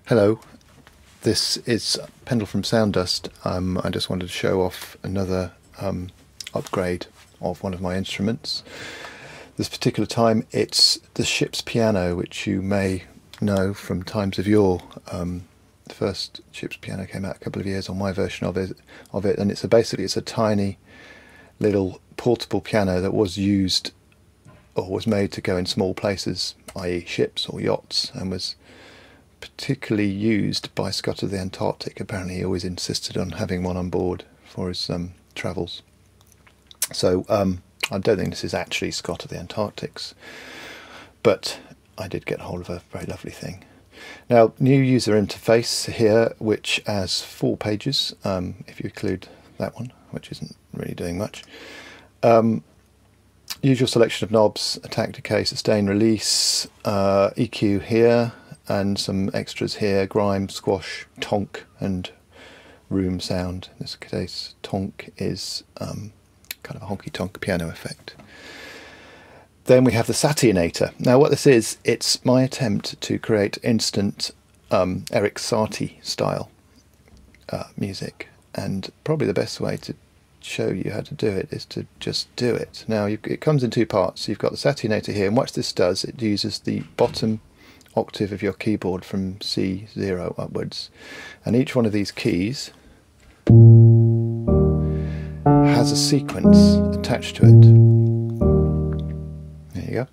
Hello, this is Pendle from Sound Dust. I just wanted to show off another upgrade of one of my instruments. This particular time it's the ship's piano, which you may know from times of yore. The first ship's piano came out a couple of years on my version of it, and it's a tiny little portable piano that was used or was made to go in small places, i.e. ships or yachts, and was particularly used by Scott of the Antarctic. Apparently he always insisted on having one on board for his travels. So I don't think this is actually Scott of the Antarctic's, but I did get hold of a very lovely thing. Now, new user interface here, which has 4 pages, if you include that one, which isn't really doing much. Usual selection of knobs: attack, decay, sustain, release, EQ here, and some extras here: grime, squash, tonk, and room sound. In this case, tonk is kind of a honky-tonk piano effect. Then we have the Satie-anator. Now what this is, it's my attempt to create instant Eric Satie style music, and probably the best way to show you how to do it is to just do it. Now it comes in 2 parts. You've got the Satie-anator here, and what this does, it uses the bottom octave of your keyboard from C0 upwards, and each one of these keys has a sequence attached to it. There you go.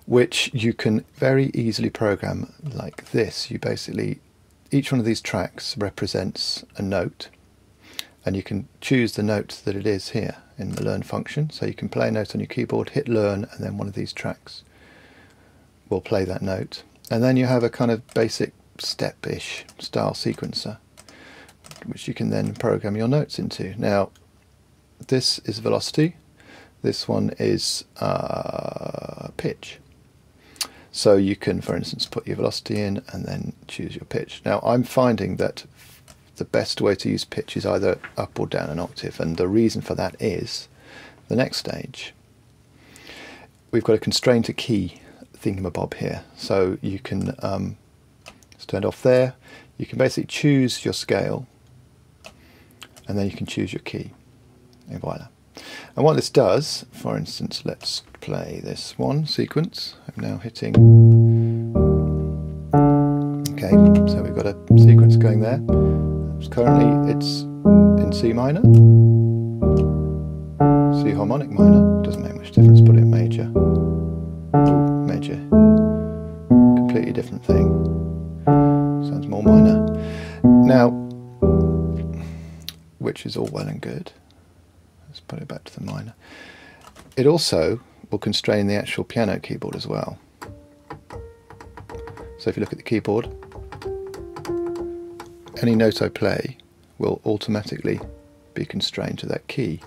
Which you can very easily program like this. You basically, each one of these tracks represents a note, and you can choose the note that it is here in the learn function. So you can play a note on your keyboard, hit learn, and then one of these tracks will play that note. And then you have a kind of basic step-ish style sequencer, which you can then program your notes into. Now, this is velocity. This one is pitch. So you can, for instance, put your velocity in and then choose your pitch. Now, I'm finding that the best way to use pitch is either up or down an octave, and the reason for that is the next stage. We've got a constraint to key thingamabob here, so you can stand off there. You can basically choose your scale, and then you can choose your key, and voila. And what this does, for instance, let's play this one sequence. I'm now hitting. Okay, so we've got a sequence going there. Currently it's in C minor, C harmonic minor, doesn't make much difference, put it in major. Ooh, major, completely different thing, sounds more minor. Now, which is all well and good. Let's put it back to the minor. It also will constrain the actual piano keyboard as well. So if you look at the keyboard, any note I play will automatically be constrained to that key.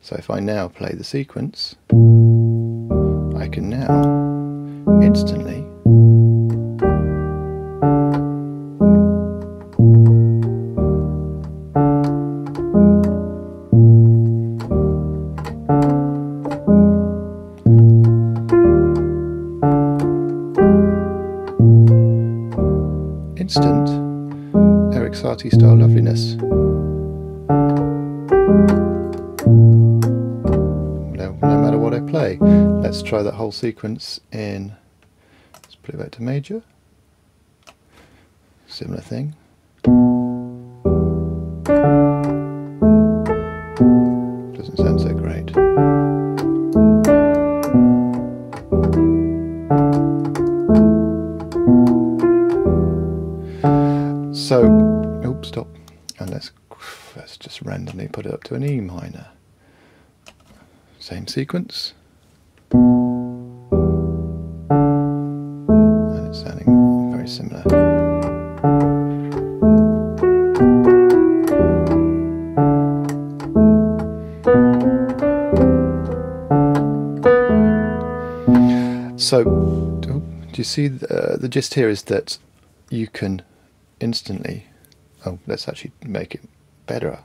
So if I now play the sequence, I can now instantly Eric Satie style loveliness. No matter what I play. Let's try that whole sequence in, let's put it back to major. Similar thing. Doesn't sound so great. So, oops, stop, and let's just randomly put it up to an E minor. Same sequence, and it's sounding very similar. So, do you see the gist here is that you can instantly, let's actually make it better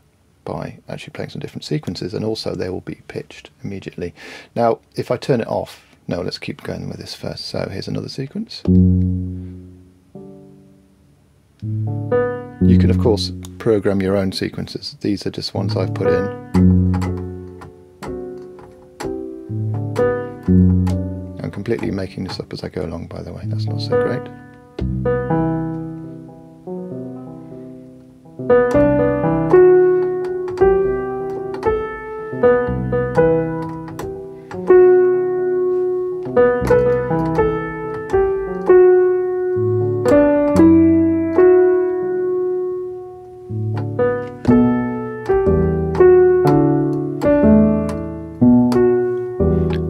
by actually playing some different sequences, and also they will be pitched immediately. Now if I turn it off, no, let's keep going with this first. So here's another sequence. You can of course program your own sequences. These are just ones I've put in. I'm completely making this up as I go along, by the way, that's not so great.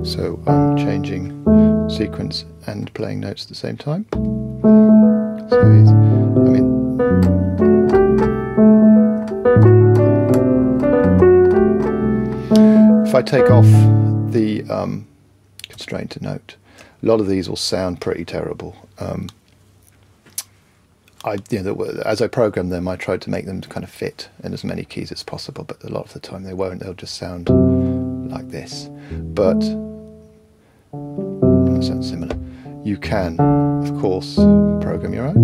So I'm changing sequence and playing notes at the same time. So if I take off the constraint to note, a lot of these will sound pretty terrible. As I program them, I tried to make them kind of fit in as many keys as possible, but a lot of the time they won't. They'll just sound like this. But that sounds similar. You can, of course, program your own.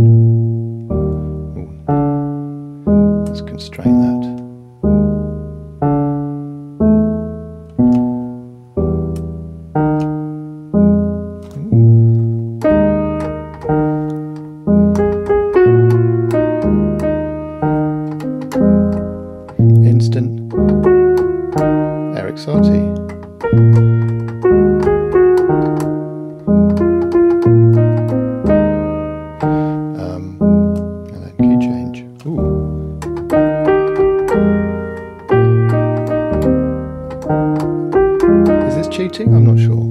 Ooh. Let's constrain that. Instant Eric Satie. And then key change. Ooh. Is this cheating? I'm not sure.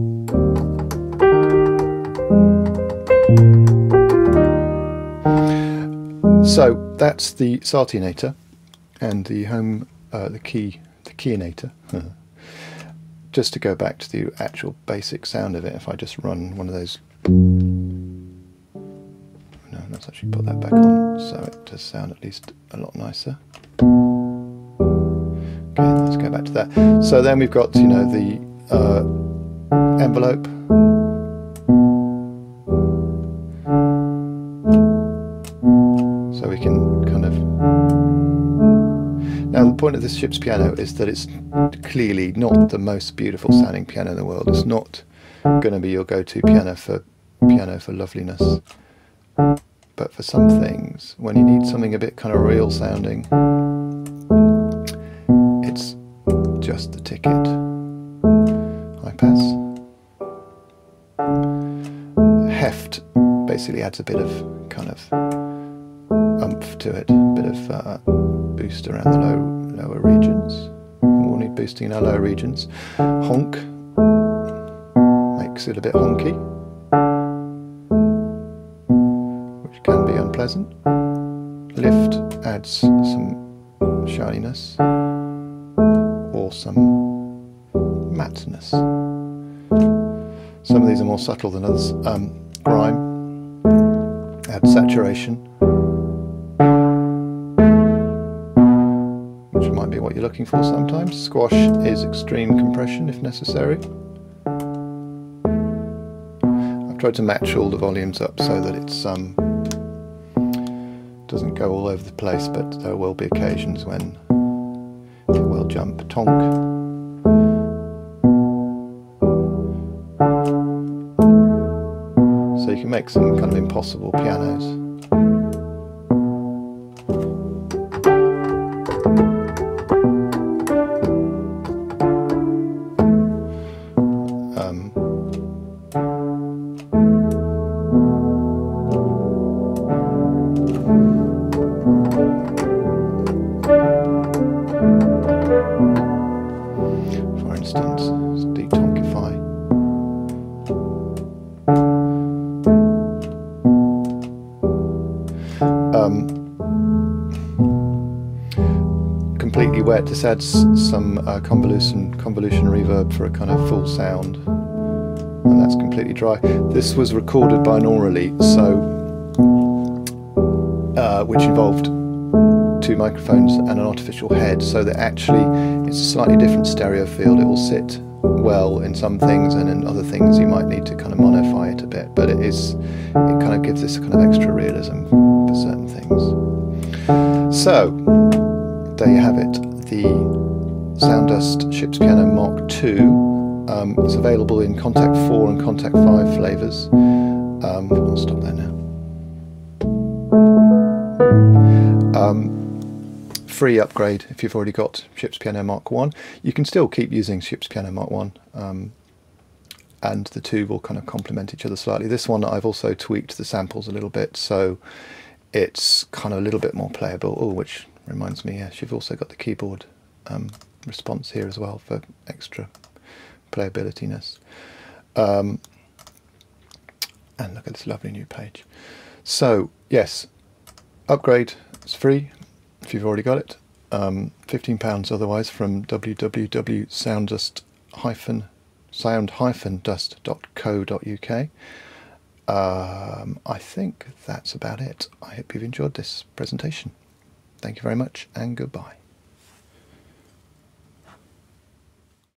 So that's the Satie-anator and the home, the Key-anator. Just to go back to the actual basic sound of it, if I just run one of those. No, let's actually put that back on so it does sound at least a lot nicer. Okay, let's go back to that. So then we've got, the envelope. So we can kind of. Now the point of this ship's piano is that it's clearly not the most beautiful sounding piano in the world. It's not going to be your go-to piano for loveliness. But for some things, when you need something a bit kind of real sounding, it's just the ticket. High pass. Heft basically adds a bit of kind of oomph to it, a bit of boost around the lower regions. We'll need boosting in our lower regions. Honk makes it a bit honky, which can be unpleasant. Lift adds some shininess or some matteness. Some of these are more subtle than others. Grime adds saturation, which might be what you're looking for sometimes. Squash is extreme compression if necessary. I've tried to match all the volumes up so that it's doesn't go all over the place, but there will be occasions when it will jump. Tonk. So you can make some kind of impossible pianos. For instance, detonkify. Completely wet. This adds some convolution reverb for a kind of full sound, and that's completely dry. This was recorded binaurally, so which involved two microphones and an artificial head, so that actually it's a slightly different stereo field. It will sit well in some things, and in other things you might need to kind of monofy it a bit, but it kind of gives this kind of extra realism for certain things. So there you have it, the Soundust Ship's Piano Mark II. It's available in Contact 4 and Contact 5 flavours. I'll stop there now. Free upgrade if you've already got Ship's Piano Mark 1. You can still keep using Ship's Piano Mark 1, and the two will kind of complement each other slightly. This one I've also tweaked the samples a little bit, so it's kind of a little bit more playable. Oh, which reminds me, yes, you've also got the keyboard response here as well for extra playability-ness. And look at this lovely new page. So yes, upgrade, it's free if you've already got it. £15 otherwise from www.sound-dust.co.uk. I think that's about it. I hope you've enjoyed this presentation. Thank you very much and goodbye.